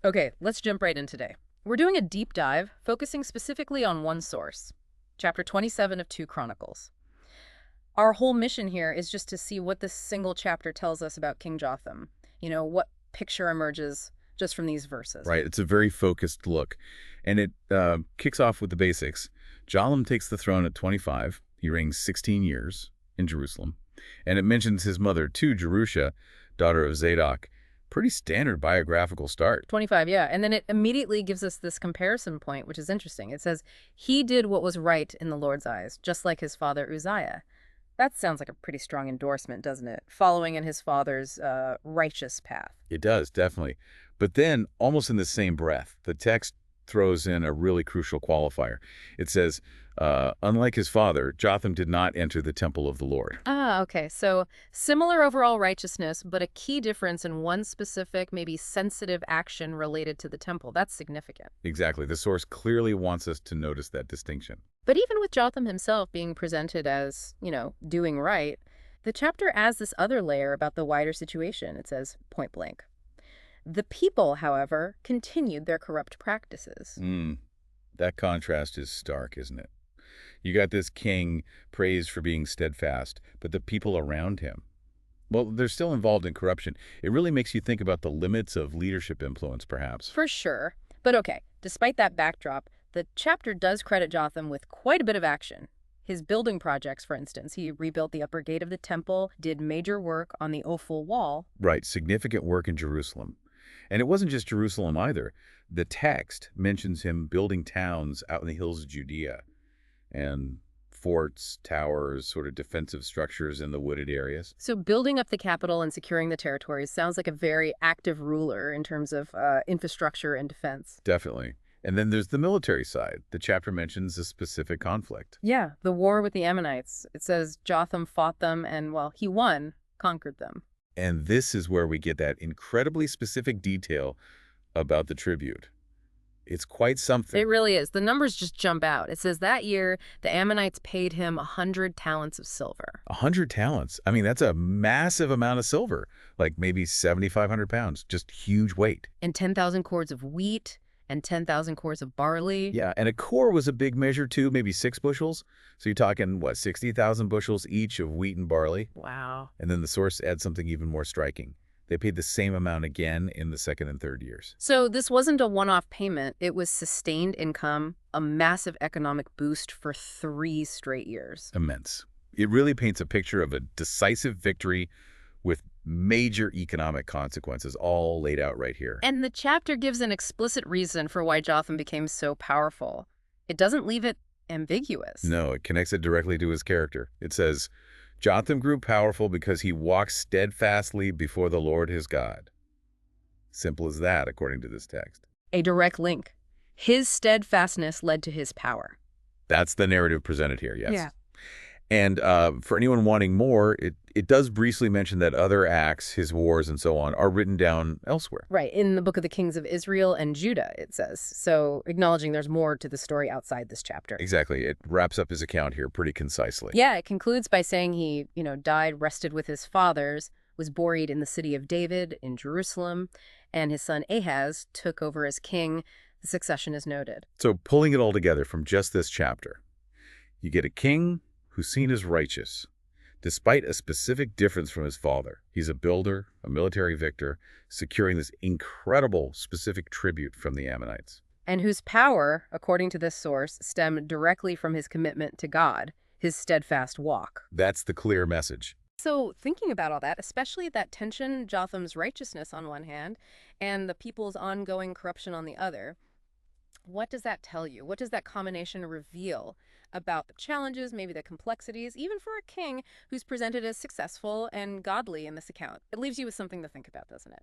Okay, let's jump right in today. We're doing a deep dive, focusing specifically on one source, chapter 27 of 2 Chronicles. Our whole mission here is just to see what this single chapter tells us about King Jotham. What picture emerges just from these verses. Right? It's a very focused look. And it kicks off with the basics. Jotham takes the throne at 25. He reigns 16 years in Jerusalem. And it mentions his mother, too, Jerusha, daughter of Zadok. Pretty standard biographical start. 25, yeah. And then it immediately gives us this comparison point, which is interesting. It says, he did what was right in the Lord's eyes, just like his father Uzziah. That sounds like a pretty strong endorsement, doesn't it? Following in his father's righteous path. It does, definitely. But then, almost in the same breath, the text throws in a really crucial qualifier. It says, unlike his father, Jotham did not enter the temple of the Lord. Ah, okay. So similar overall righteousness, but a key difference in one specific, maybe sensitive action related to the temple. That's significant. Exactly. The source clearly wants us to notice that distinction. But even with Jotham himself being presented as, doing right, the chapter adds this other layer about the wider situation. It says, point blank. The people, however, continued their corrupt practices. That contrast is stark, isn't it? You got this king praised for being steadfast, but the people around him, well, they're still involved in corruption. It really makes you think about the limits of leadership influence, perhaps. For sure. But okay, despite that backdrop, the chapter does credit Jotham with quite a bit of action. His building projects, for instance, he rebuilt the upper gate of the temple, did major work on the Ophel wall. Right, significant work in Jerusalem. And it wasn't just Jerusalem either. The text mentions him building towns out in the hills of Judea and forts, towers, sort of defensive structures in the wooded areas. So building up the capital and securing the territories sounds like a very active ruler in terms of infrastructure and defense. Definitely. And then there's the military side. The chapter mentions a specific conflict. Yeah, the war with the Ammonites. It says Jotham fought them and, well, he won, conquered them. And this is where we get that incredibly specific detail about the tribute. It's quite something. It really is. The numbers just jump out. It says that year, the Ammonites paid him 100 talents of silver. 100 talents. I mean, that's a massive amount of silver, like maybe 7,500 pounds, just huge weight. And 10,000 cords of wheat and 10,000 cords of barley. Yeah, and a core was a big measure too, maybe 6 bushels. So you're talking, what, 60,000 bushels each of wheat and barley? Wow. And then the source adds something even more striking. They paid the same amount again in the second and third years. So this wasn't a one-off payment. It was sustained income, a massive economic boost for 3 straight years. Immense. It really paints a picture of a decisive victory with major economic consequences all laid out right here. And the chapter gives an explicit reason for why Jotham became so powerful. It doesn't leave it ambiguous. No, it connects it directly to his character. It says, Jotham grew powerful because he walked steadfastly before the Lord his God. Simple as that, according to this text. A direct link. His steadfastness led to his power. That's the narrative presented here, yes. Yeah. And for anyone wanting more, it does briefly mention that other acts, his wars and so on, are written down elsewhere. Right, in the book of the kings of Israel and Judah, it says. So acknowledging there's more to the story outside this chapter. Exactly. It wraps up his account here pretty concisely. Yeah, it concludes by saying he, died, rested with his fathers, was buried in the city of David in Jerusalem, and his son Ahaz took over as king. The succession is noted. So pulling it all together from just this chapter, you get a king who's seen as righteous, despite a specific difference from his father. He's a builder, a military victor, securing this incredible specific tribute from the Ammonites. And whose power, according to this source, stemmed directly from his commitment to God, his steadfast walk. That's the clear message. So thinking about all that, especially that tension, Jotham's righteousness on one hand, and the people's ongoing corruption on the other, what does that tell you? What does that combination reveal about the challenges, maybe the complexities, even for a king who's presented as successful and godly in this account? It leaves you with something to think about, doesn't it?